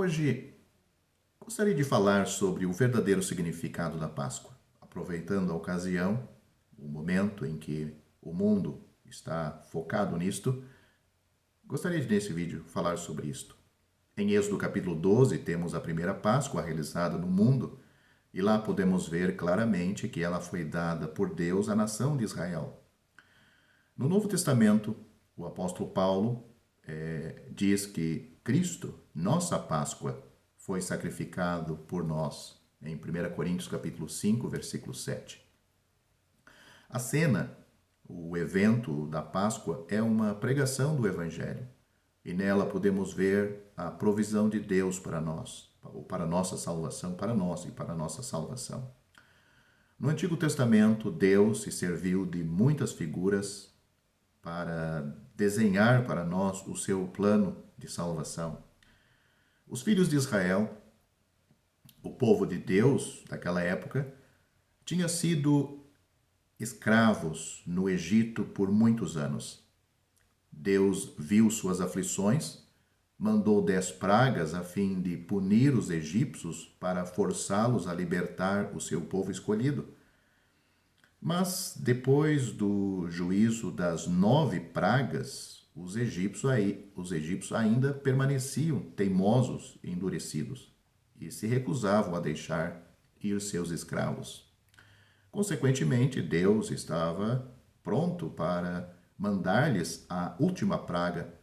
Hoje gostaria de falar sobre o verdadeiro significado da Páscoa, aproveitando a ocasião, o momento em que o mundo está focado nisto. Gostaria de, nesse vídeo, falar sobre isto. Em Êxodo capítulo 12, temos a primeira Páscoa realizada no mundo, e lá podemos ver claramente que ela foi dada por Deus à nação de Israel. No Novo Testamento, o apóstolo Paulo diz que Cristo, nossa Páscoa, foi sacrificado por nós, em 1 Coríntios capítulo 5, versículo 7. A cena, o evento da Páscoa, é uma pregação do Evangelho, e nela podemos ver a provisão de Deus para nós, para a nossa salvação, para nós e para a nossa salvação. No Antigo Testamento, Deus se serviu de muitas figuras para desenhar para nós o seu plano de salvação. Os filhos de Israel, o povo de Deus daquela época, tinha sido escravos no Egito por muitos anos. Deus viu suas aflições, mandou 10 pragas a fim de punir os egípcios para forçá-los a libertar o seu povo escolhido. Mas depois do juízo das 9 pragas, os egípcios ainda permaneciam teimosos e endurecidos e se recusavam a deixar ir seus escravos. Consequentemente, Deus estava pronto para mandar-lhes a última praga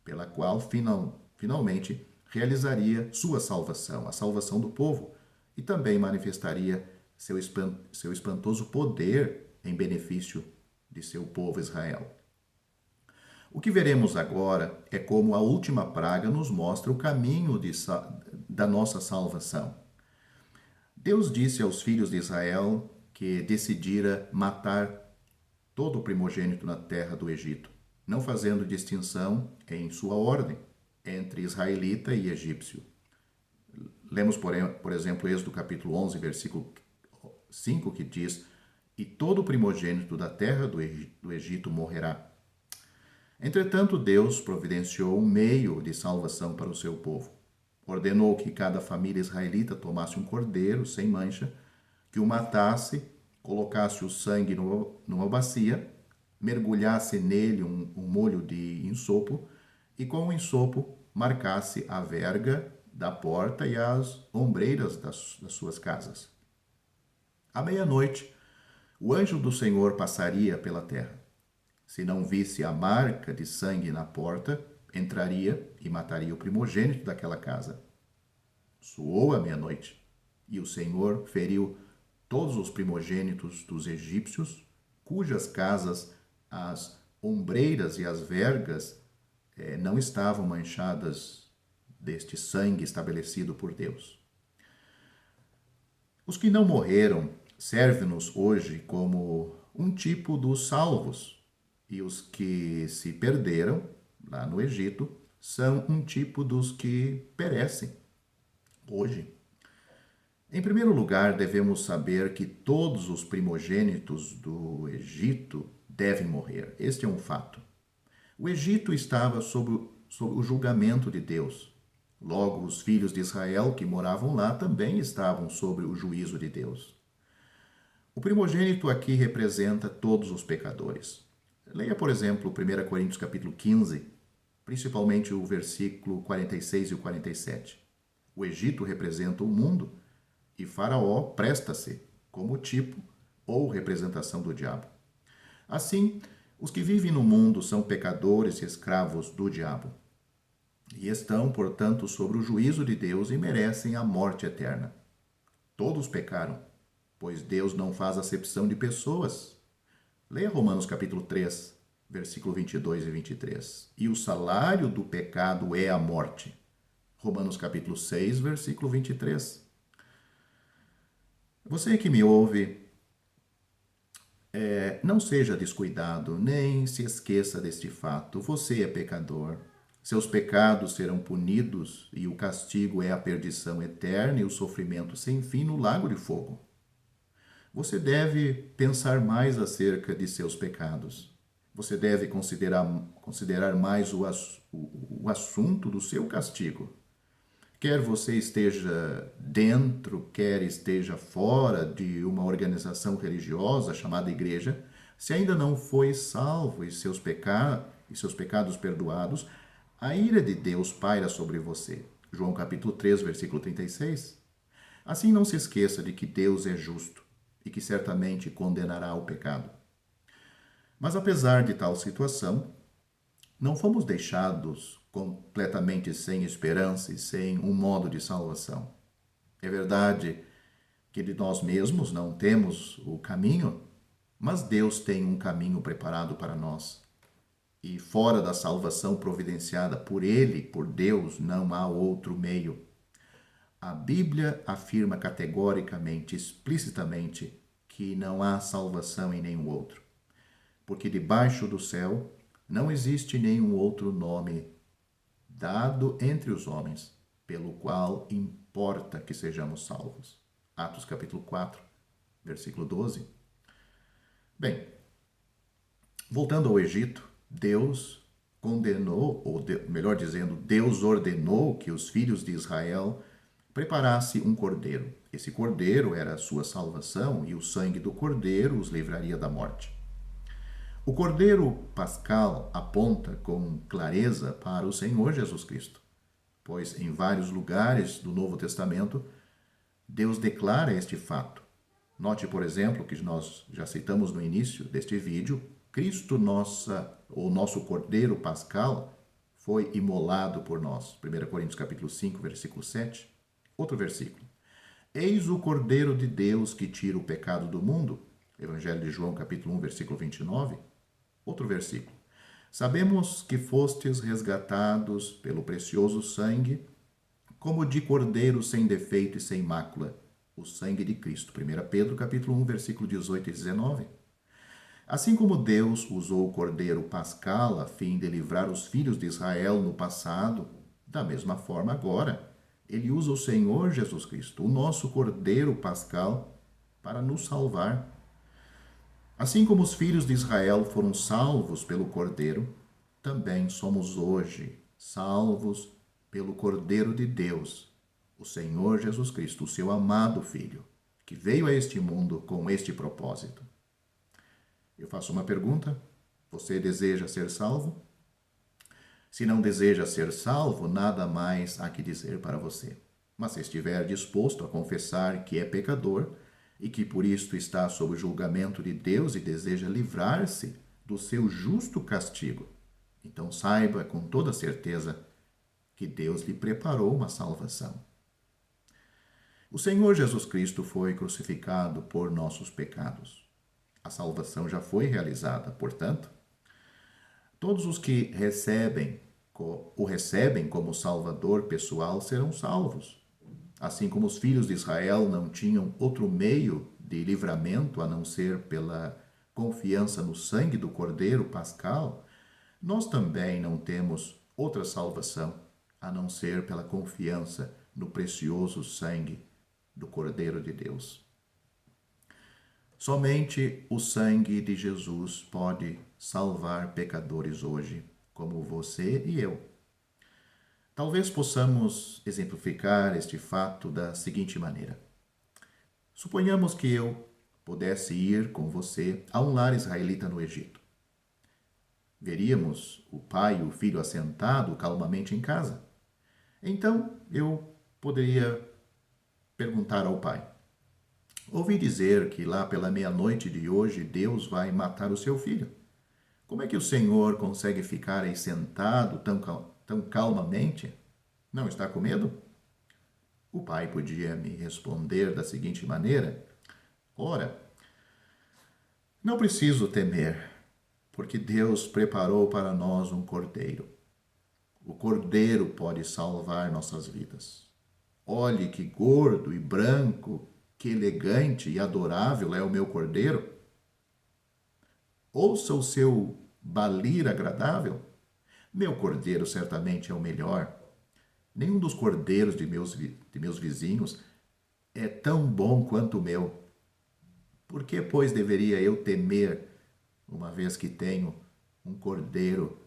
pela qual finalmente realizaria sua salvação, a salvação do povo, e também manifestaria seu espantoso poder em benefício de seu povo Israel. O que veremos agora é como a última praga nos mostra o caminho da nossa salvação. Deus disse aos filhos de Israel que decidira matar todo o primogênito na terra do Egito, não fazendo distinção em sua ordem entre israelita e egípcio. Lemos, por exemplo, Êxodo capítulo 11, versículo 5, que diz: "E todo o primogênito da terra do Egito morrerá." Entretanto, Deus providenciou um meio de salvação para o seu povo. Ordenou que cada família israelita tomasse um cordeiro sem mancha, que o matasse, colocasse o sangue numa bacia, mergulhasse nele um molho de ensopo e com o ensopo marcasse a verga da porta e as ombreiras das suas casas. À meia-noite, o anjo do Senhor passaria pela terra. Se não visse a marca de sangue na porta, entraria e mataria o primogênito daquela casa. Soou a meia-noite, e o Senhor feriu todos os primogênitos dos egípcios, cujas casas as ombreiras e as vergas não estavam manchadas deste sangue estabelecido por Deus. Os que não morreram servem-nos hoje como um tipo dos salvos, e os que se perderam lá no Egito são um tipo dos que perecem hoje. Em primeiro lugar, devemos saber que todos os primogênitos do Egito devem morrer. Este é um fato. O Egito estava sob o julgamento de Deus. Logo, os filhos de Israel que moravam lá também estavam sob o juízo de Deus. O primogênito aqui representa todos os pecadores. Leia, por exemplo, 1 Coríntios capítulo 15, principalmente o versículo 46 e o 47. O Egito representa o mundo e Faraó presta-se como tipo ou representação do diabo. Assim, os que vivem no mundo são pecadores e escravos do diabo, e estão, portanto, sob o juízo de Deus e merecem a morte eterna. Todos pecaram, pois Deus não faz acepção de pessoas. Leia Romanos capítulo 3, versículo 22 e 23. E o salário do pecado é a morte. Romanos capítulo 6, versículo 23. Você que me ouve, não seja descuidado, nem se esqueça deste fato. Você é pecador. Seus pecados serão punidos e o castigo é a perdição eterna e o sofrimento sem fim no lago de fogo. Você pensar mais acerca de seus pecados. Você deve considerar mais o assunto do seu castigo. Quer você esteja dentro, quer esteja fora de uma organização religiosa chamada igreja, se ainda não foi salvo e seus pecados perdoados, a ira de Deus paira sobre você. João capítulo 3, versículo 36. Assim não se esqueça de que Deus é justo e que certamente condenará o pecado. Mas apesar de tal situação, não fomos deixados completamente sem esperança e sem um modo de salvação. É verdade que de nós mesmos não temos o caminho, mas Deus tem um caminho preparado para nós. E fora da salvação providenciada por Ele, por Deus, não há outro meio. A Bíblia afirma categoricamente, explicitamente, que não há salvação em nenhum outro. Porque debaixo do céu não existe nenhum outro nome dado entre os homens, pelo qual importa que sejamos salvos. Atos capítulo 4, versículo 12. Bem, voltando ao Egito, Deus condenou, melhor dizendo, Deus ordenou que os filhos de Israel preparasse um cordeiro. Esse cordeiro era a sua salvação e o sangue do cordeiro os livraria da morte. O cordeiro pascal aponta com clareza para o Senhor Jesus Cristo, pois em vários lugares do Novo Testamento Deus declara este fato. Note, por exemplo, que nós já citamos no início deste vídeo, Cristo, o nosso cordeiro pascal, foi imolado por nós. 1 Coríntios capítulo 5, versículo 7. Outro versículo. Eis o cordeiro de Deus que tira o pecado do mundo. Evangelho de João capítulo 1, versículo 29. Outro versículo. Sabemos que fostes resgatados pelo precioso sangue, como de cordeiro sem defeito e sem mácula, o sangue de Cristo. 1 Pedro capítulo 1, versículo 18 e 19. Assim como Deus usou o cordeiro pascal a fim de livrar os filhos de Israel no passado, da mesma forma agora, ele usa o Senhor Jesus Cristo, o nosso cordeiro pascal, para nos salvar. Assim como os filhos de Israel foram salvos pelo cordeiro, também somos hoje salvos pelo Cordeiro de Deus, o Senhor Jesus Cristo, o seu amado Filho, que veio a este mundo com este propósito. Eu faço uma pergunta: você deseja ser salvo? Se não deseja ser salvo, nada mais há que dizer para você. Mas se estiver disposto a confessar que é pecador e que por isto está sob o julgamento de Deus e deseja livrar-se do seu justo castigo, então saiba com toda certeza que Deus lhe preparou uma salvação. O Senhor Jesus Cristo foi crucificado por nossos pecados. A salvação já foi realizada, portanto, todos os que o recebem como Salvador pessoal serão salvos. Assim como os filhos de Israel não tinham outro meio de livramento a não ser pela confiança no sangue do Cordeiro pascal, nós também não temos outra salvação a não ser pela confiança no precioso sangue do Cordeiro de Deus. Somente o sangue de Jesus pode salvar pecadores hoje, como você e eu. Talvez possamos exemplificar este fato da seguinte maneira. Suponhamos que eu pudesse ir com você a um lar israelita no Egito. Veríamos o pai e o filho assentado calmamente em casa. Então eu poderia perguntar ao pai: ouvi dizer que lá pela meia-noite de hoje Deus vai matar o seu filho. Como é que o Senhor consegue ficar aí sentado tão calmamente? Não está com medo? O pai podia me responder da seguinte maneira: ora, não preciso temer, porque Deus preparou para nós um cordeiro. O cordeiro pode salvar nossas vidas. Olhe que gordo e branco, que elegante e adorável é o meu cordeiro. Ouça o seu balir agradável. Meu cordeiro certamente é o melhor. Nenhum dos cordeiros de meus vizinhos é tão bom quanto o meu. Por que, pois, deveria eu temer, uma vez que tenho um cordeiro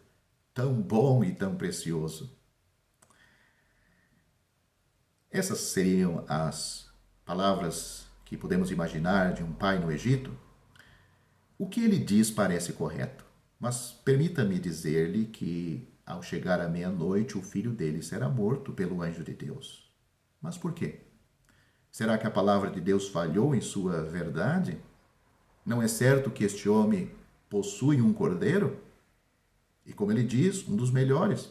tão bom e tão precioso? Essas seriam as palavras que podemos imaginar de um pai no Egito. O que ele diz parece correto, mas permita-me dizer-lhe que, ao chegar à meia-noite, o filho dele será morto pelo anjo de Deus. Mas por quê? Será que a palavra de Deus falhou em sua verdade? Não é certo que este homem possui um cordeiro? E como ele diz, um dos melhores.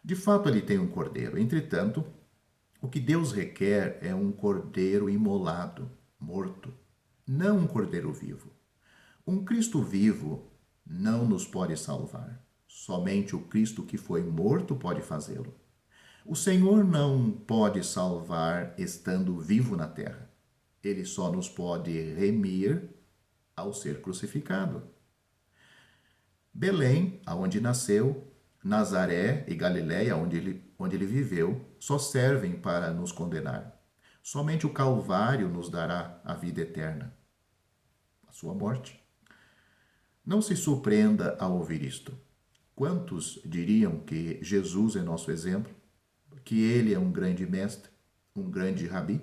De fato, ele tem um cordeiro. Entretanto, o que Deus requer é um cordeiro imolado, morto, não um cordeiro vivo. Um Cristo vivo não nos pode salvar. Somente o Cristo que foi morto pode fazê-lo. O Senhor não pode salvar estando vivo na terra. Ele só nos pode remir ao ser crucificado. Belém, aonde nasceu, Nazaré e Galiléia, onde ele viveu, só servem para nos condenar. Somente o Calvário nos dará a vida eterna, a sua morte. Não se surpreenda ao ouvir isto. Quantos diriam que Jesus é nosso exemplo? Que ele é um grande mestre, um grande rabi?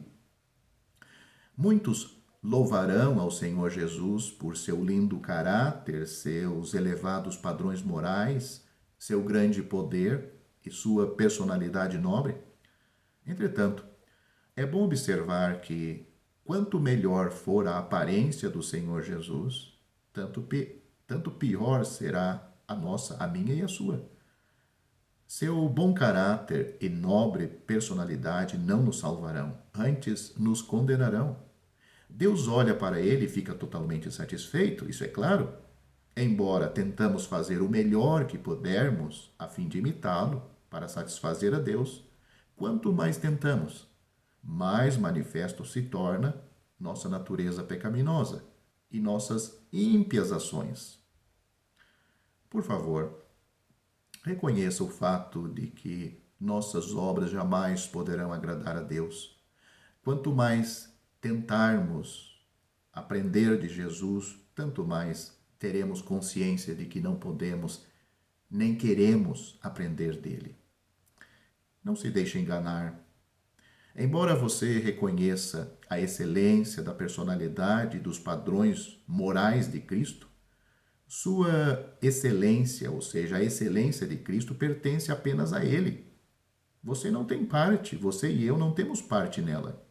Muitos louvarão ao Senhor Jesus por seu lindo caráter, seus elevados padrões morais, seu grande poder e sua personalidade nobre. Entretanto, é bom observar que, quanto melhor for a aparência do Senhor Jesus, tanto pior será a minha e a sua. Seu bom caráter e nobre personalidade não nos salvarão, antes nos condenarão. Deus olha para ele e fica totalmente satisfeito, isso é claro, embora tentamos fazer o melhor que pudermos a fim de imitá-lo para satisfazer a Deus. Quanto mais tentamos, mais manifesto se torna nossa natureza pecaminosa e nossas ímpias ações. Por favor, reconheça o fato de que nossas obras jamais poderão agradar a Deus. Quanto mais tentarmos aprender de Jesus, tanto mais teremos consciência de que não podemos nem queremos aprender dele. Não se deixe enganar. Embora você reconheça a excelência da personalidade e dos padrões morais de Cristo, sua excelência, ou seja, a excelência de Cristo, pertence apenas a Ele. Você não tem parte, você e eu não temos parte nela.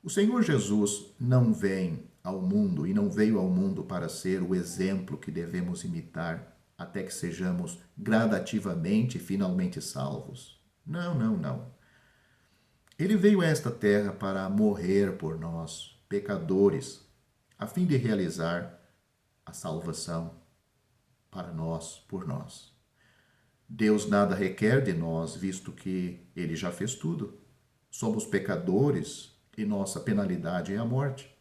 O Senhor Jesus não vem ao mundo e não veio ao mundo para ser o exemplo que devemos imitar até que sejamos gradativamente e finalmente salvos. Não, não, não. Ele veio a esta terra para morrer por nós, pecadores, a fim de realizar a salvação para nós, por nós. Deus nada requer de nós, visto que Ele já fez tudo. Somos pecadores e nossa penalidade é a morte.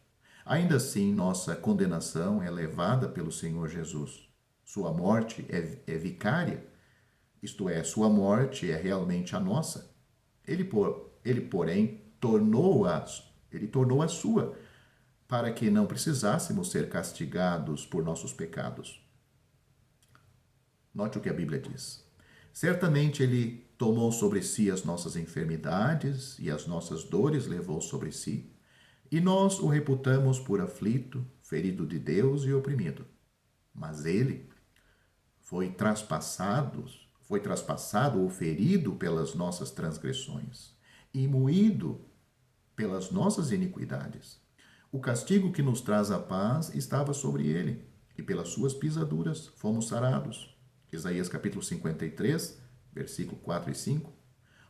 Ainda assim, nossa condenação é levada pelo Senhor Jesus. Sua morte é vicária, isto é, sua morte é realmente a nossa. Ele porém, tornou a sua, para que não precisássemos ser castigados por nossos pecados. Note o que a Bíblia diz. Certamente ele tomou sobre si as nossas enfermidades e as nossas dores levou sobre si, e nós o reputamos por aflito, ferido de Deus e oprimido. Mas ele foi traspassado ou ferido pelas nossas transgressões, e moído pelas nossas iniquidades. O castigo que nos traz a paz estava sobre ele, e pelas suas pisaduras fomos sarados. Isaías capítulo 53, versículo 4 e 5.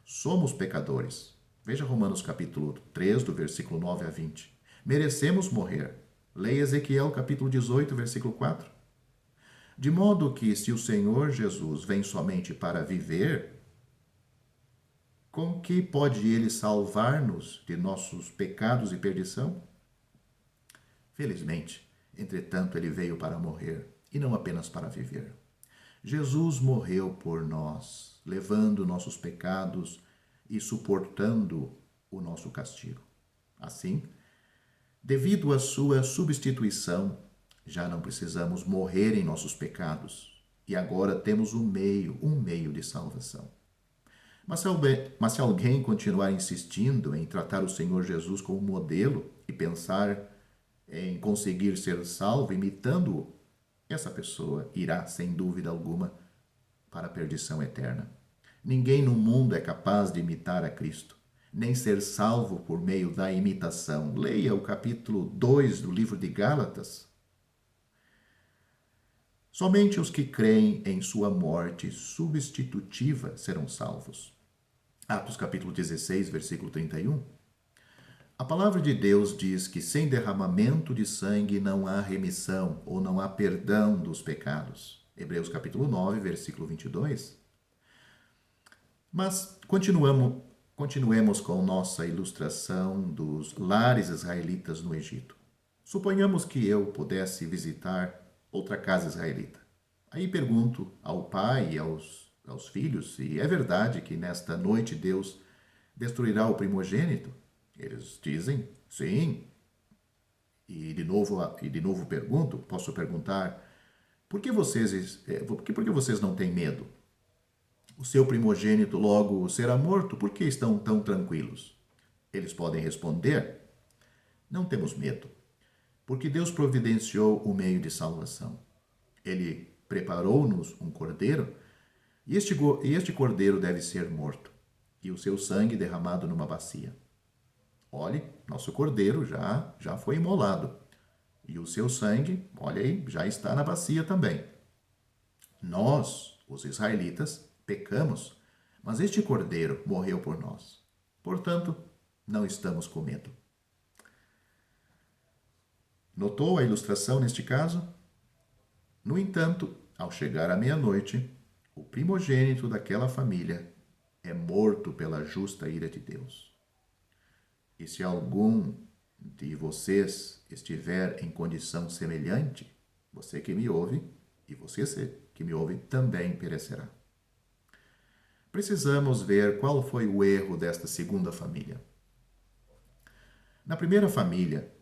Somos pecadores. Veja Romanos capítulo 3, do versículo 9 a 20. Merecemos morrer. Leia Ezequiel capítulo 18, versículo 4. De modo que, se o Senhor Jesus vem somente para viver, com que pode ele salvar-nos de nossos pecados e perdição? Felizmente, entretanto, ele veio para morrer, e não apenas para viver. Jesus morreu por nós, levando nossos pecados e suportando o nosso castigo. Assim, devido à sua substituição, já não precisamos morrer em nossos pecados, e agora temos um meio de salvação. Mas se alguém continuar insistindo em tratar o Senhor Jesus como modelo e pensar em conseguir ser salvo imitando-o, essa pessoa irá, sem dúvida alguma, para a perdição eterna. Ninguém no mundo é capaz de imitar a Cristo, nem ser salvo por meio da imitação. Leia o capítulo 2 do livro de Gálatas. Somente os que creem em sua morte substitutiva serão salvos. Atos capítulo 16, versículo 31. A palavra de Deus diz que sem derramamento de sangue não há remissão ou não há perdão dos pecados. Hebreus capítulo 9, versículo 22. Mas continuemos com nossa ilustração dos lares israelitas no Egito. Suponhamos que eu pudesse visitar outra casa israelita. Aí pergunto ao pai e aos filhos se é verdade que nesta noite Deus destruirá o primogênito. Eles dizem sim. E de novo pergunto, posso perguntar, por que vocês não têm medo? O seu primogênito logo será morto, por que estão tão tranquilos? Eles podem responder, não temos medo, porque Deus providenciou o meio de salvação. Ele preparou-nos um cordeiro, e este cordeiro deve ser morto, e o seu sangue derramado numa bacia. Olhe, nosso cordeiro já foi imolado, e o seu sangue, olha aí, já está na bacia também. Nós, os israelitas, pecamos, mas este cordeiro morreu por nós. Portanto, não estamos com medo. Notou a ilustração neste caso? No entanto, ao chegar à meia-noite, o primogênito daquela família é morto pela justa ira de Deus. E se algum de vocês estiver em condição semelhante, você que me ouve e você que me ouve também perecerá. Precisamos ver qual foi o erro desta segunda família. Na primeira família,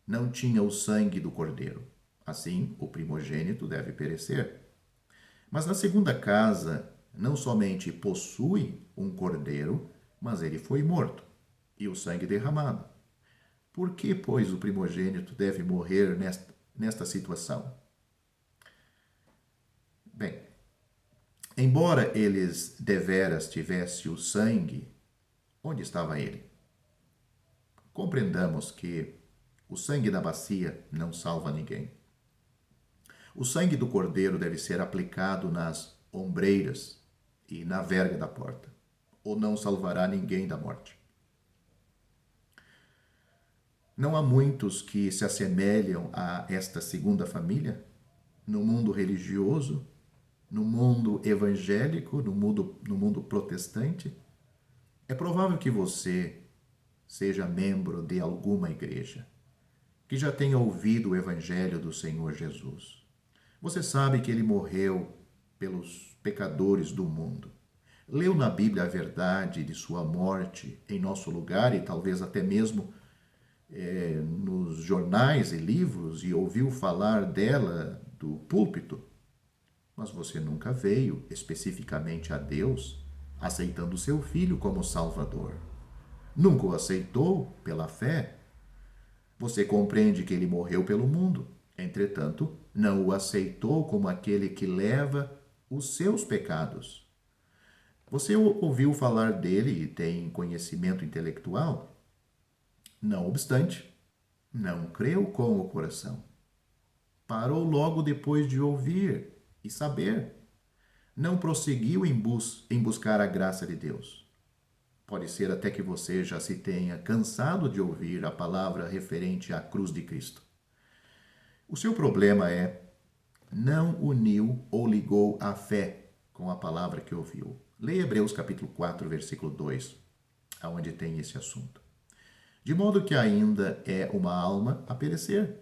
não tinha o sangue do cordeiro. Assim, o primogênito deve perecer. Mas na segunda casa, não somente possui um cordeiro, mas ele foi morto, e o sangue derramado. Por que, pois, o primogênito deve morrer nesta situação? Bem, embora eles deveras tivessem o sangue, onde estava ele? Compreendamos que o sangue da bacia não salva ninguém. O sangue do cordeiro deve ser aplicado nas ombreiras e na verga da porta, ou não salvará ninguém da morte. Não há muitos que se assemelham a esta segunda família no mundo religioso, no mundo evangélico, no mundo protestante. É provável que você seja membro de alguma igreja, que já tenha ouvido o evangelho do Senhor Jesus. Você sabe que ele morreu pelos pecadores do mundo. Leu na Bíblia a verdade de sua morte em nosso lugar e talvez até mesmo nos jornais e livros e ouviu falar dela do púlpito. Mas você nunca veio especificamente a Deus aceitando seu filho como Salvador. Nunca o aceitou pela fé. Você compreende que ele morreu pelo mundo. Entretanto, não o aceitou como aquele que leva os seus pecados. Você ouviu falar dele e tem conhecimento intelectual? Não obstante, não creu com o coração. Parou logo depois de ouvir e saber. Não prosseguiu em buscar a graça de Deus. Pode ser até que você já se tenha cansado de ouvir a palavra referente à cruz de Cristo. O seu problema é não uniu ou ligou a fé com a palavra que ouviu. Leia Hebreus capítulo 4, versículo 2, aonde tem esse assunto. De modo que ainda é uma alma a perecer.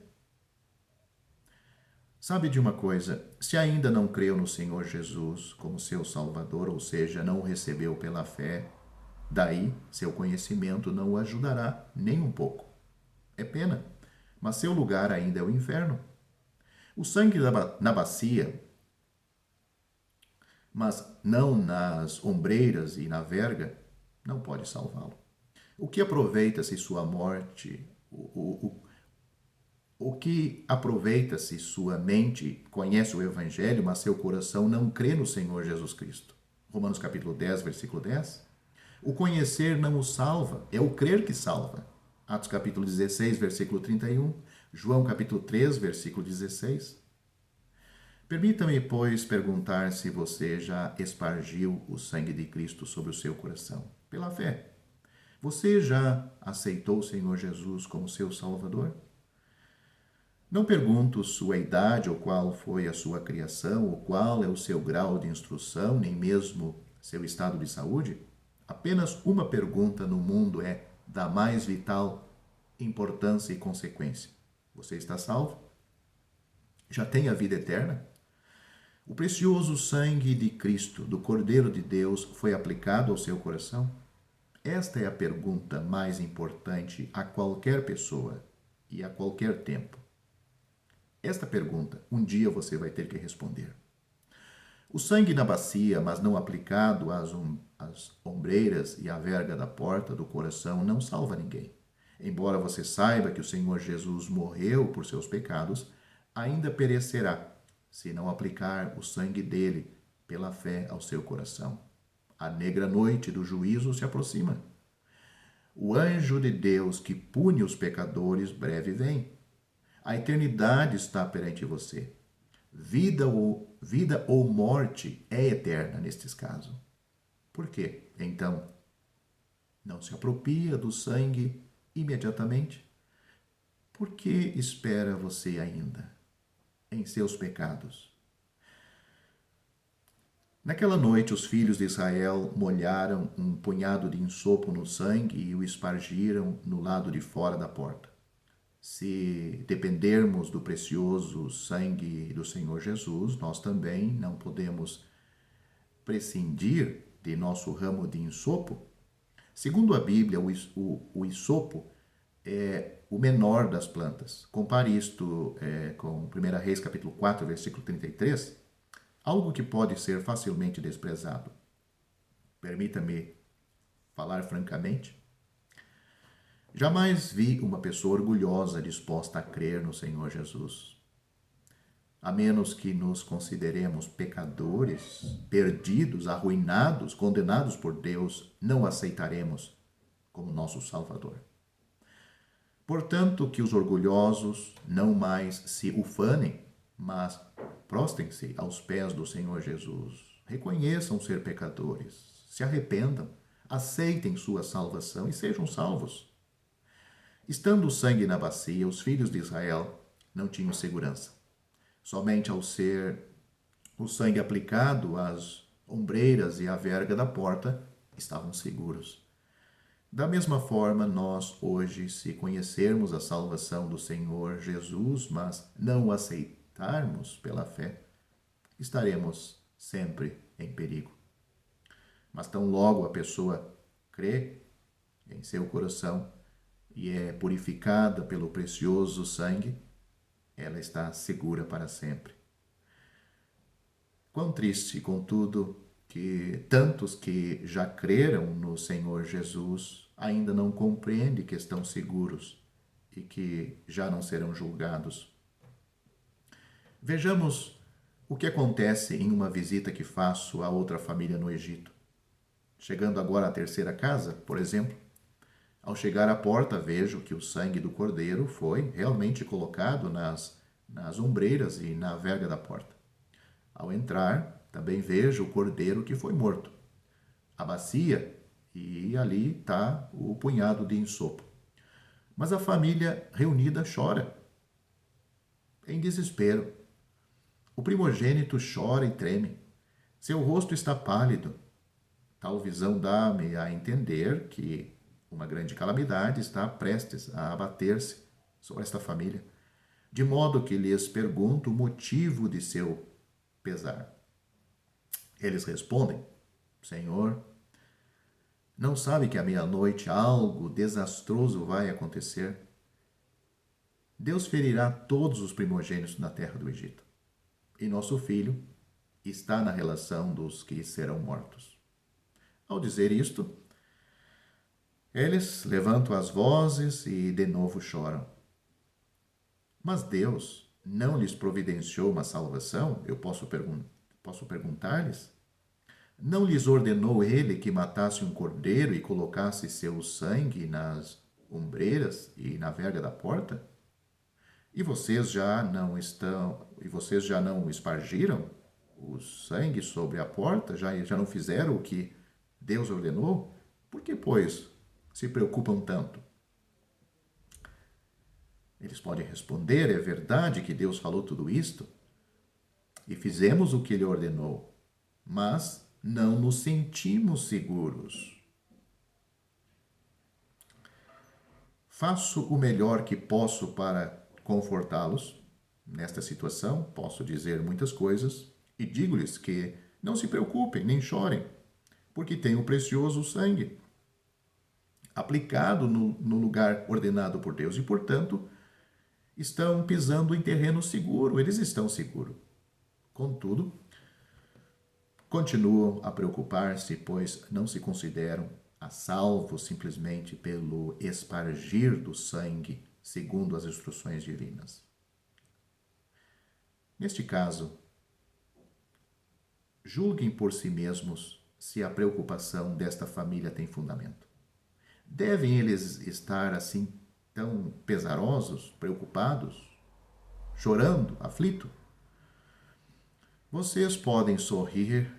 Sabe de uma coisa? Se ainda não creu no Senhor Jesus como seu Salvador, ou seja, não o recebeu pela fé, daí seu conhecimento não o ajudará nem um pouco. É pena, mas seu lugar ainda é o inferno. O sangue na bacia mas não nas ombreiras e na verga, não pode salvá-lo. O que aproveita se sua morte, o que aproveita se sua mente conhece o Evangelho, mas seu coração não crê no Senhor Jesus Cristo? Romanos capítulo 10, versículo 10. O conhecer não o salva, é o crer que salva. Atos capítulo 16, versículo 31. João capítulo 3, versículo 16. Permita-me, pois, perguntar se você já espargiu o sangue de Cristo sobre o seu coração, pela fé. Você já aceitou o Senhor Jesus como seu Salvador? Não pergunto sua idade ou qual foi a sua criação ou qual é o seu grau de instrução, nem mesmo seu estado de saúde. Apenas uma pergunta no mundo é da mais vital importância e consequência. Você está salvo? Já tem a vida eterna? O precioso sangue de Cristo, do Cordeiro de Deus, foi aplicado ao seu coração? Esta é a pergunta mais importante a qualquer pessoa e a qualquer tempo. Esta pergunta, um dia você vai ter que responder. O sangue na bacia, mas não aplicado às ombreiras e à verga da porta do coração, não salva ninguém. Embora você saiba que o Senhor Jesus morreu por seus pecados, ainda perecerá se não aplicar o sangue dele pela fé ao seu coração. A negra noite do juízo se aproxima. O anjo de Deus que pune os pecadores breve vem. A eternidade está perante você. Vida ou morte é eterna nestes casos. Por quê? Então, não se apropria do sangue imediatamente? Por que espera você ainda em seus pecados? Naquela noite, os filhos de Israel molharam um punhado de ensopo no sangue e o espargiram no lado de fora da porta. Se dependermos do precioso sangue do Senhor Jesus, nós também não podemos prescindir de nosso ramo de ensopo. Segundo a Bíblia, o ensopo é o menor das plantas. Compare isto com 1 Reis capítulo 4, versículo 33. Algo que pode ser facilmente desprezado. Permita-me falar francamente. Jamais vi uma pessoa orgulhosa disposta a crer no Senhor Jesus. A menos que nos consideremos pecadores, perdidos, arruinados, condenados por Deus, não aceitaremos como nosso Salvador. Portanto, que os orgulhosos não mais se ufanem, mas prostrem-se aos pés do Senhor Jesus. Reconheçam ser pecadores, se arrependam, aceitem sua salvação e sejam salvos. Estando o sangue na bacia, os filhos de Israel não tinham segurança. Somente ao ser o sangue aplicado às ombreiras e à verga da porta, estavam seguros. Da mesma forma, nós hoje, se conhecermos a salvação do Senhor Jesus, mas não o aceitarmos pela fé, estaremos sempre em perigo. Mas tão logo a pessoa crê em seu coração e é purificada pelo precioso sangue, ela está segura para sempre. Quão triste, contudo, que tantos que já creram no Senhor Jesus ainda não compreendem que estão seguros e que já não serão julgados. Vejamos o que acontece em uma visita que faço a outra família no Egito. Chegando agora à terceira casa, por exemplo, ao chegar à porta, vejo que o sangue do cordeiro foi realmente colocado nas ombreiras e na verga da porta. Ao entrar, também vejo o cordeiro que foi morto, a bacia, e ali está o punhado de ensopo. Mas a família reunida chora, em desespero. O primogênito chora e treme. Seu rosto está pálido. Tal visão dá-me a entender que uma grande calamidade está prestes a abater-se sobre esta família, de modo que lhes pergunto o motivo de seu pesar. Eles respondem: Senhor, não sabe que à meia-noite algo desastroso vai acontecer? Deus ferirá todos os primogênitos na terra do Egito, e nosso filho está na relação dos que serão mortos. Ao dizer isto, eles levantam as vozes e de novo choram. Mas Deus não lhes providenciou uma salvação? Eu posso perguntar-lhes? Não lhes ordenou ele que matasse um cordeiro e colocasse seu sangue nas ombreiras e na verga da porta? E vocês já não espargiram o sangue sobre a porta? Já não fizeram o que Deus ordenou? Por que, pois, se preocupam tanto? Eles podem responder: é verdade que Deus falou tudo isto e fizemos o que ele ordenou, mas não nos sentimos seguros. Faço o melhor que posso para confortá-los nesta situação, posso dizer muitas coisas e digo-lhes que não se preocupem nem chorem, porque tem o precioso sangue aplicado no lugar ordenado por Deus e, portanto, estão pisando em terreno seguro, eles estão seguros. Contudo, continuam a preocupar-se, pois não se consideram a salvo simplesmente pelo espargir do sangue, segundo as instruções divinas. Neste caso, julguem por si mesmos se a preocupação desta família tem fundamento. Devem eles estar assim tão pesarosos, preocupados, chorando, aflitos? Vocês podem sorrir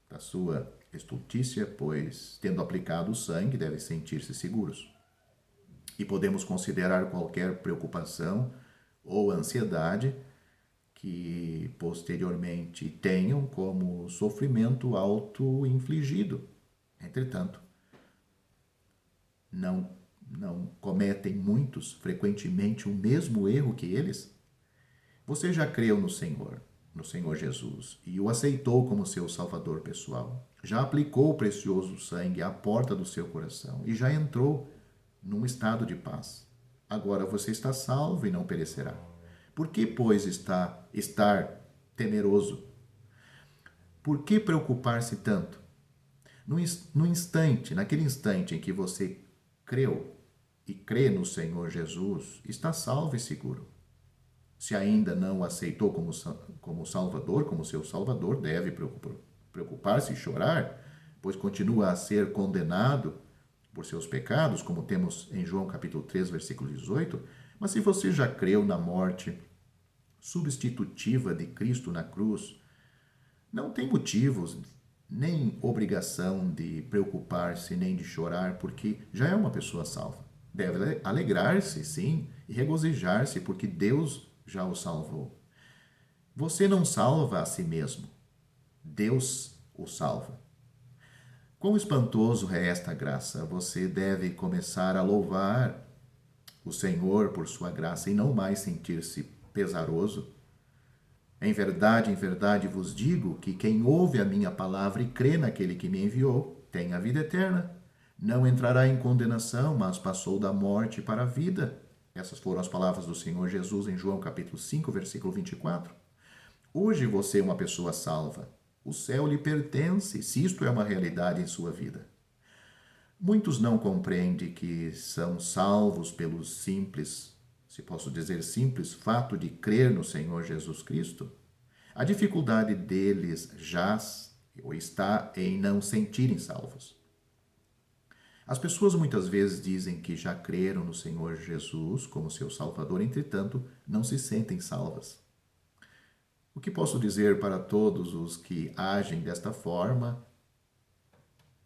da sua estultícia, pois, tendo aplicado o sangue, devem sentir-se seguros. E podemos considerar qualquer preocupação ou ansiedade que posteriormente tenham como sofrimento auto-infligido. Entretanto, não cometem muitos frequentemente o mesmo erro que eles? Você já creu no Senhor Jesus, e o aceitou como seu Salvador pessoal. Já aplicou o precioso sangue à porta do seu coração e já entrou num estado de paz. Agora você está salvo e não perecerá. Por que, pois, estar temeroso? Por que preocupar-se tanto? Naquele instante em que você creu e crê no Senhor Jesus, está salvo e seguro. Se ainda não o aceitou como Salvador, como seu Salvador, deve preocupar-se e chorar, pois continua a ser condenado por seus pecados, como temos em João capítulo 3, versículo 18. Mas se você já creu na morte substitutiva de Cristo na cruz, não tem motivos nem obrigação de preocupar-se nem de chorar, porque já é uma pessoa salva. Deve alegrar-se, sim, e regozijar-se, porque Deus já o salvou. Você não salva a si mesmo. Deus o salva. Quão espantoso é esta graça! Você deve começar a louvar o Senhor por sua graça e não mais sentir-se pesaroso. Em verdade vos digo que quem ouve a minha palavra e crê naquele que me enviou tem a vida eterna. Não entrará em condenação, mas passou da morte para a vida. Essas foram as palavras do Senhor Jesus em João capítulo 5, versículo 24. Hoje você é uma pessoa salva. O céu lhe pertence, se isto é uma realidade em sua vida. Muitos não compreendem que são salvos pelo simples, se posso dizer simples, fato de crer no Senhor Jesus Cristo. A dificuldade deles jaz ou está em não sentirem salvos. As pessoas muitas vezes dizem que já creram no Senhor Jesus como seu Salvador, entretanto, não se sentem salvas. O que posso dizer para todos os que agem desta forma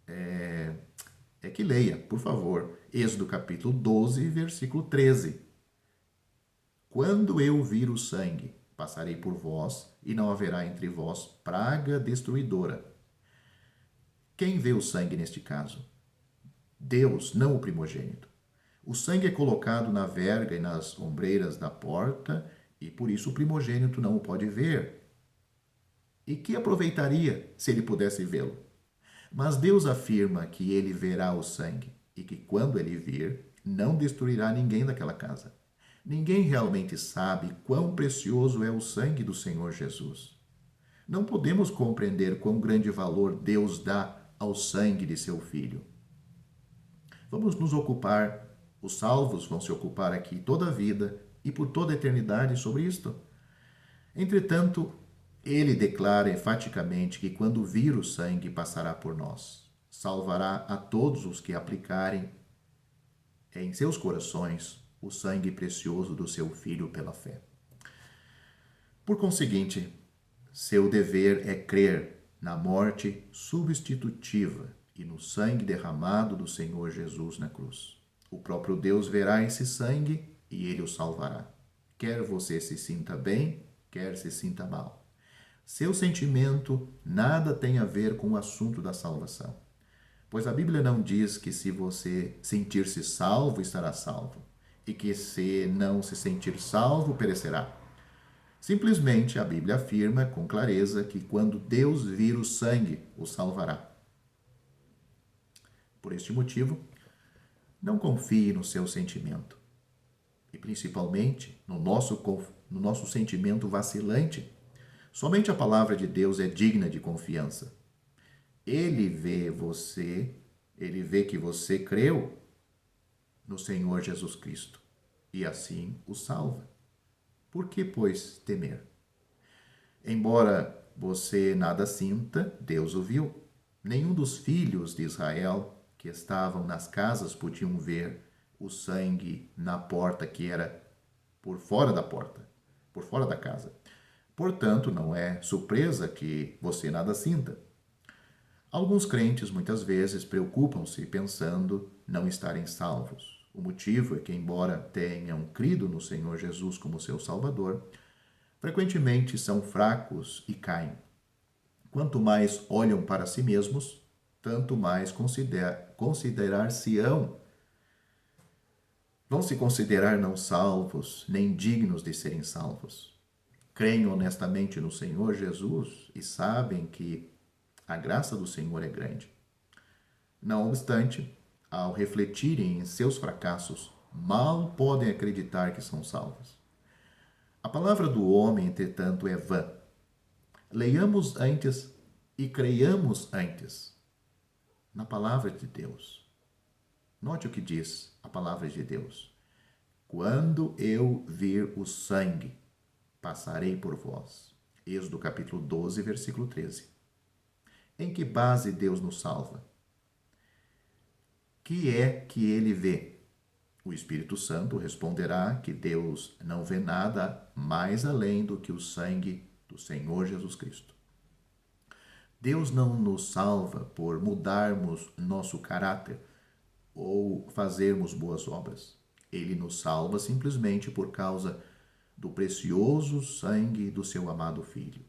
é que leia, por favor, Êxodo capítulo 12, versículo 13. Quando eu vir o sangue, passarei por vós, e não haverá entre vós praga destruidora. Quem vê o sangue neste caso? Deus, não o primogênito. O sangue é colocado na verga e nas ombreiras da porta, e por isso o primogênito não o pode ver. E que aproveitaria se ele pudesse vê-lo? Mas Deus afirma que ele verá o sangue, e que quando ele vir, não destruirá ninguém daquela casa. Ninguém realmente sabe quão precioso é o sangue do Senhor Jesus. não podemos compreender quão grande valor Deus dá ao sangue de seu Filho. Vamos nos ocupar, os salvos vão se ocupar aqui toda a vida e por toda a eternidade sobre isto. Entretanto, ele declara enfaticamente que quando vir o sangue passará por nós, salvará a todos os que aplicarem em seus corações o sangue precioso do seu Filho pela fé. Por conseguinte, seu dever é crer na morte substitutiva e no sangue derramado do Senhor Jesus na cruz. O próprio Deus verá esse sangue e ele o salvará. Quer você se sinta bem, quer se sinta mal. Seu sentimento nada tem a ver com o assunto da salvação. Pois a Bíblia não diz que se você sentir-se salvo, estará salvo, e que se não se sentir salvo, perecerá. Simplesmente a Bíblia afirma com clareza que quando Deus vir o sangue, o salvará. Por este motivo, não confie no seu sentimento, e principalmente no nosso sentimento vacilante. Somente a palavra de Deus é digna de confiança. Ele vê que você creu no Senhor Jesus Cristo e assim o salva. Por que, pois, temer? Embora você nada sinta, Deus o viu. Nenhum dos filhos de Israel que estavam nas casas podiam ver o sangue na porta que era por fora da porta, por fora da casa. Portanto, não é surpresa que você nada sinta. Alguns crentes muitas vezes preocupam-se pensando não estarem salvos. O motivo é que, embora tenham crido no Senhor Jesus como seu Salvador, frequentemente são fracos e caem. Quanto mais olham para si mesmos, tanto mais vão se considerar não salvos, nem dignos de serem salvos. Creem honestamente no Senhor Jesus e sabem que a graça do Senhor é grande. Não obstante, ao refletirem em seus fracassos, mal podem acreditar que são salvos. A palavra do homem, entretanto, é vã. Leiamos antes e creiamos antes na palavra de Deus. Note o que diz a palavra de Deus. Quando eu vir o sangue, passarei por vós. Êxodo capítulo 12, versículo 13. Em que base Deus nos salva? Que é que ele vê? O Espírito Santo responderá que Deus não vê nada mais além do que o sangue do Senhor Jesus Cristo. Deus não nos salva por mudarmos nosso caráter ou fazermos boas obras. Ele nos salva simplesmente por causa do precioso sangue do seu amado Filho.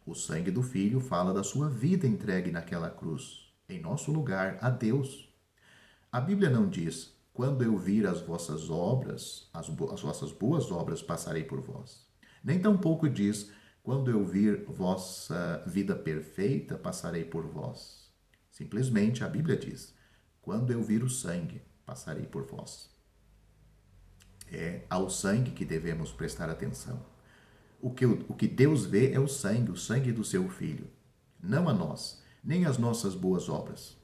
O sangue do Filho fala da sua vida entregue naquela cruz, em nosso lugar, a Deus. A Bíblia não diz, quando eu vir as vossas obras, as vossas boas obras, passarei por vós. Nem tampouco diz, quando eu vir vossa vida perfeita, passarei por vós. Simplesmente a Bíblia diz, quando eu vir o sangue, passarei por vós. É ao sangue que devemos prestar atenção. O que Deus vê é o sangue do seu Filho, não a nós, nem as nossas boas obras.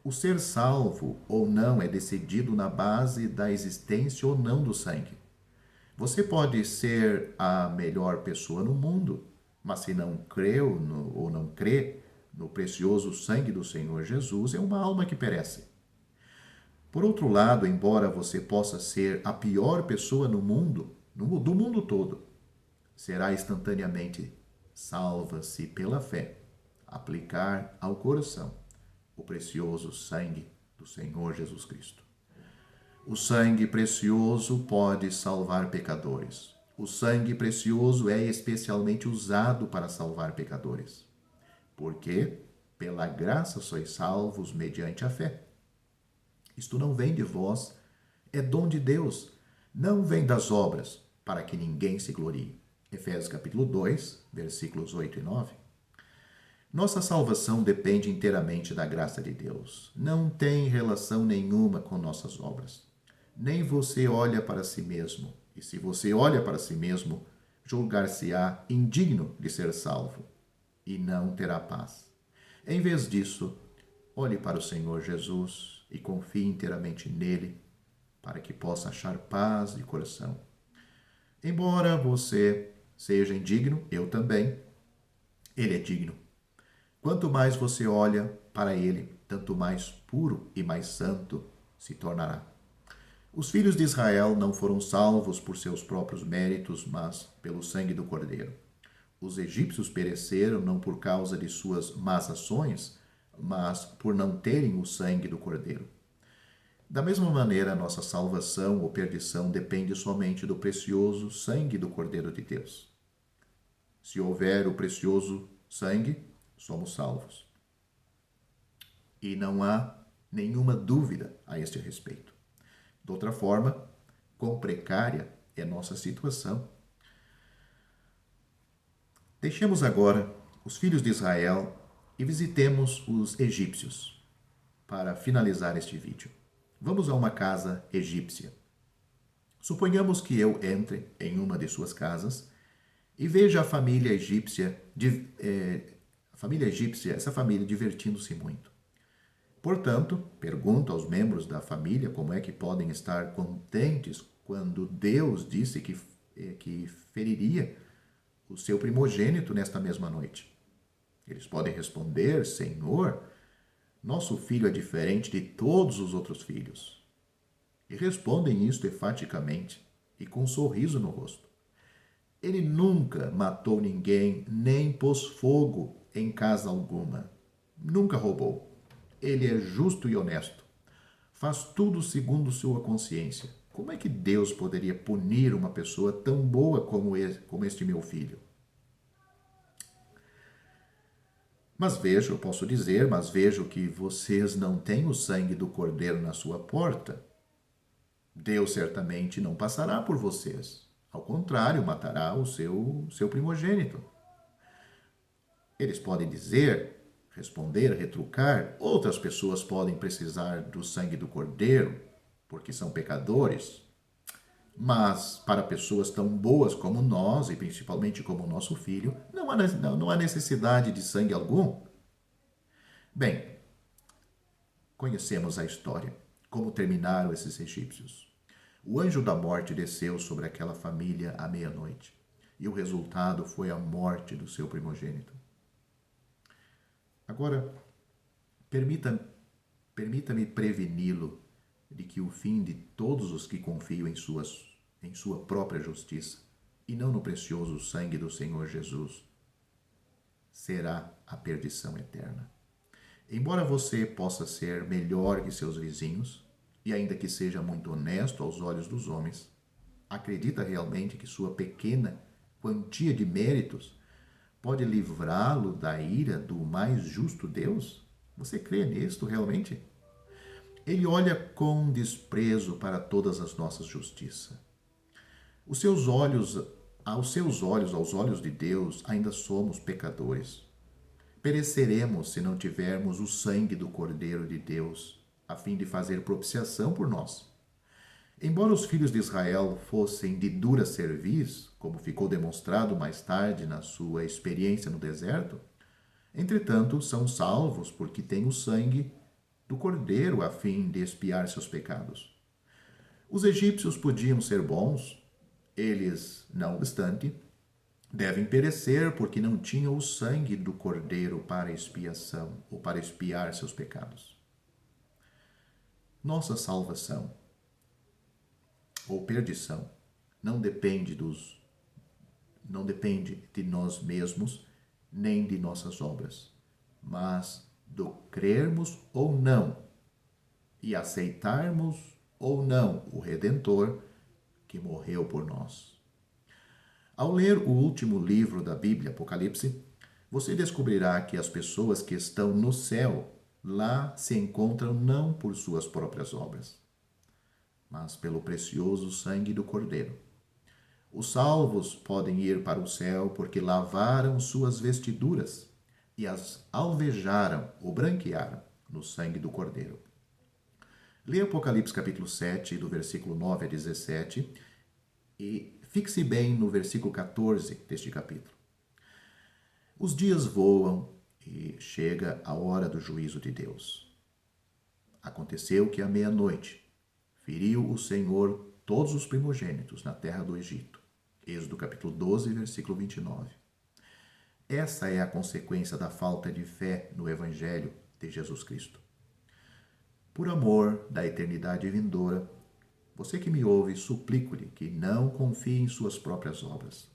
O ser salvo ou não é decidido na base da existência ou não do sangue. Você pode ser a melhor pessoa no mundo, mas se não creu ou não crê no precioso sangue do Senhor Jesus, é uma alma que perece. Por outro lado, embora você possa ser a pior pessoa no mundo, do mundo todo, será instantaneamente salva-se pela fé, aplicar ao coração o precioso sangue do Senhor Jesus Cristo. O sangue precioso pode salvar pecadores. O sangue precioso é especialmente usado para salvar pecadores. Porque, pela graça sois salvos mediante a fé. Isto não vem de vós, é dom de Deus, não vem das obras, para que ninguém se glorie. Efésios capítulo 2, versículos 8 e 9. Nossa salvação depende inteiramente da graça de Deus. Não tem relação nenhuma com nossas obras. Nem você olha para si mesmo. E se você olha para si mesmo, julgar-se-á indigno de ser salvo. e não terá paz. Em vez disso, olhe para o Senhor Jesus e confie inteiramente nele, para que possa achar paz de coração. Embora você seja indigno, eu também, ele é digno. Quanto mais você olha para ele, tanto mais puro e mais santo se tornará. Os filhos de Israel não foram salvos por seus próprios méritos, mas pelo sangue do Cordeiro. Os egípcios pereceram não por causa de suas más ações, mas por não terem o sangue do Cordeiro. Da mesma maneira, a nossa salvação ou perdição depende somente do precioso sangue do Cordeiro de Deus. Se houver o precioso sangue, somos salvos. E não há nenhuma dúvida a este respeito. De outra forma, quão precária é nossa situação. Deixemos agora os filhos de Israel e visitemos os egípcios para finalizar este vídeo. Vamos a uma casa egípcia. Suponhamos que eu entre em uma de suas casas e veja a família egípcia, essa família divertindo-se muito. Portanto, pergunto aos membros da família como é que podem estar contentes quando Deus disse que feriria o seu primogênito nesta mesma noite. Eles podem responder: Senhor, nosso filho é diferente de todos os outros filhos. E respondem isto enfaticamente e com um sorriso no rosto. Ele nunca matou ninguém, nem pôs fogo em casa alguma. Nunca roubou. Ele é justo e honesto. Faz tudo segundo sua consciência. Como é que Deus poderia punir uma pessoa tão boa como este meu filho? Mas vejo que vocês não têm o sangue do Cordeiro na sua porta. Deus certamente não passará por vocês. Ao contrário, matará o seu primogênito. Eles podem responder, retrucar. Outras pessoas podem precisar do sangue do Cordeiro, porque são pecadores. Mas para pessoas tão boas como nós, e principalmente como o nosso filho, não há necessidade de sangue algum. Bem, conhecemos a história, como terminaram esses egípcios. O anjo da morte desceu sobre aquela família à meia-noite, e o resultado foi a morte do seu primogênito. Agora, permita-me preveni-lo de que o fim de todos os que confiam em sua própria justiça, e não no precioso sangue do Senhor Jesus, será a perdição eterna. Embora você possa ser melhor que seus vizinhos, e ainda que seja muito honesto aos olhos dos homens, acredita realmente que sua pequena quantia de méritos pode livrá-lo da ira do mais justo Deus? Você crê nisto realmente? Ele olha com desprezo para todas as nossas justiças. Aos olhos de Deus, ainda somos pecadores. Pereceremos se não tivermos o sangue do Cordeiro de Deus, a fim de fazer propiciação por nós. Embora os filhos de Israel fossem de dura cerviz, como ficou demonstrado mais tarde na sua experiência no deserto, entretanto são salvos porque têm o sangue do Cordeiro a fim de expiar seus pecados. Os egípcios podiam ser bons, eles, não obstante, devem perecer porque não tinham o sangue do Cordeiro para expiação ou para expiar seus pecados. Nossa salvação ou perdição não depende de nós mesmos nem de nossas obras, mas do crermos ou não e aceitarmos ou não o Redentor que morreu por nós. Ao ler o último livro da Bíblia, Apocalipse, você descobrirá que as pessoas que estão no céu lá se encontram não por suas próprias obras, mas pelo precioso sangue do Cordeiro. Os salvos podem ir para o céu porque lavaram suas vestiduras e as alvejaram ou branquearam no sangue do Cordeiro. Leia Apocalipse capítulo 7, do versículo 9 a 17, e fixe bem no versículo 14 deste capítulo. Os dias voam e chega a hora do juízo de Deus. Aconteceu que à meia-noite feriu o Senhor todos os primogênitos na terra do Egito. Êxodo capítulo 12, versículo 29. Essa é a consequência da falta de fé no Evangelho de Jesus Cristo. Por amor da eternidade vindoura, você que me ouve, suplico-lhe que não confie em suas próprias obras.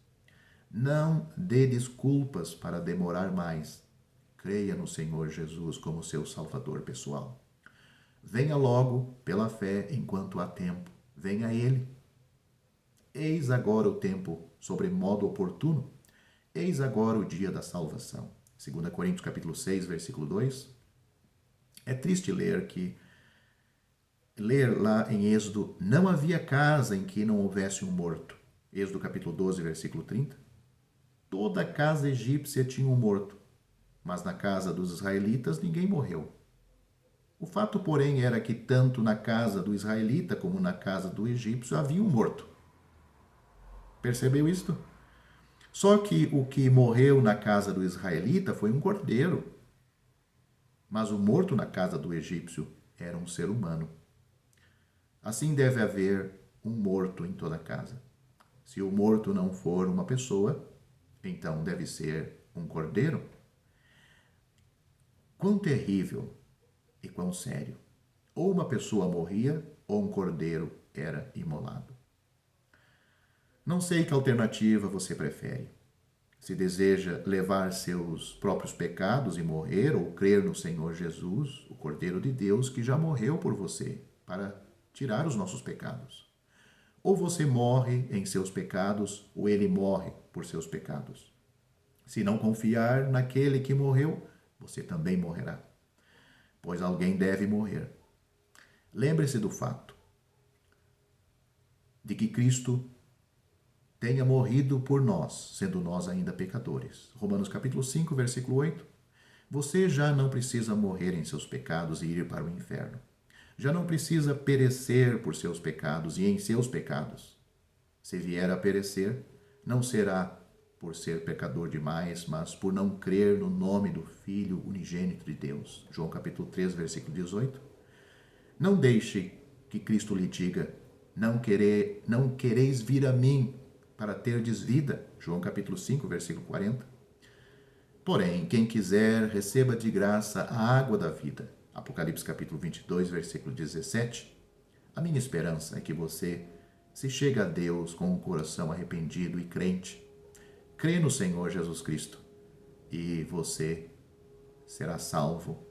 Não dê desculpas para demorar mais. Creia no Senhor Jesus como seu Salvador pessoal. Venha logo pela fé enquanto há tempo. Venha a Ele. Eis agora o tempo sobremodo oportuno. Eis agora o dia da salvação. 2 Coríntios capítulo 6, versículo 2. É triste ler lá em Êxodo, não havia casa em que não houvesse um morto. Êxodo capítulo 12, versículo 30. Toda a casa egípcia tinha um morto, mas na casa dos israelitas ninguém morreu. O fato, porém, era que tanto na casa do israelita como na casa do egípcio havia um morto. Percebeu isto? Só que o que morreu na casa do israelita foi um cordeiro, mas o morto na casa do egípcio era um ser humano. Assim deve haver um morto em toda casa. Se o morto não for uma pessoa, então deve ser um cordeiro. Quão terrível e quão sério. Ou uma pessoa morria, ou um cordeiro era imolado. Não sei que alternativa você prefere. Se deseja levar seus próprios pecados e morrer, ou crer no Senhor Jesus, o Cordeiro de Deus, que já morreu por você, para tirar os nossos pecados. Ou você morre em seus pecados, ou ele morre por seus pecados. Se não confiar naquele que morreu, você também morrerá, pois alguém deve morrer. Lembre-se do fato de que Cristo tenha morrido por nós, sendo nós ainda pecadores. Romanos capítulo 5, versículo 8. Você já não precisa morrer em seus pecados e ir para o inferno. Já não precisa perecer por seus pecados e em seus pecados. Se vier a perecer, não será por ser pecador demais, mas por não crer no nome do Filho unigênito de Deus. João capítulo 3, versículo 18. Não deixe que Cristo lhe diga, não quereis vir a mim para terdes vida. João capítulo 5, versículo 40. Porém, quem quiser, receba de graça a água da vida. Apocalipse capítulo 22, versículo 17. A minha esperança é que você se chegue a Deus com um coração arrependido e crente. Crê no Senhor Jesus Cristo e você será salvo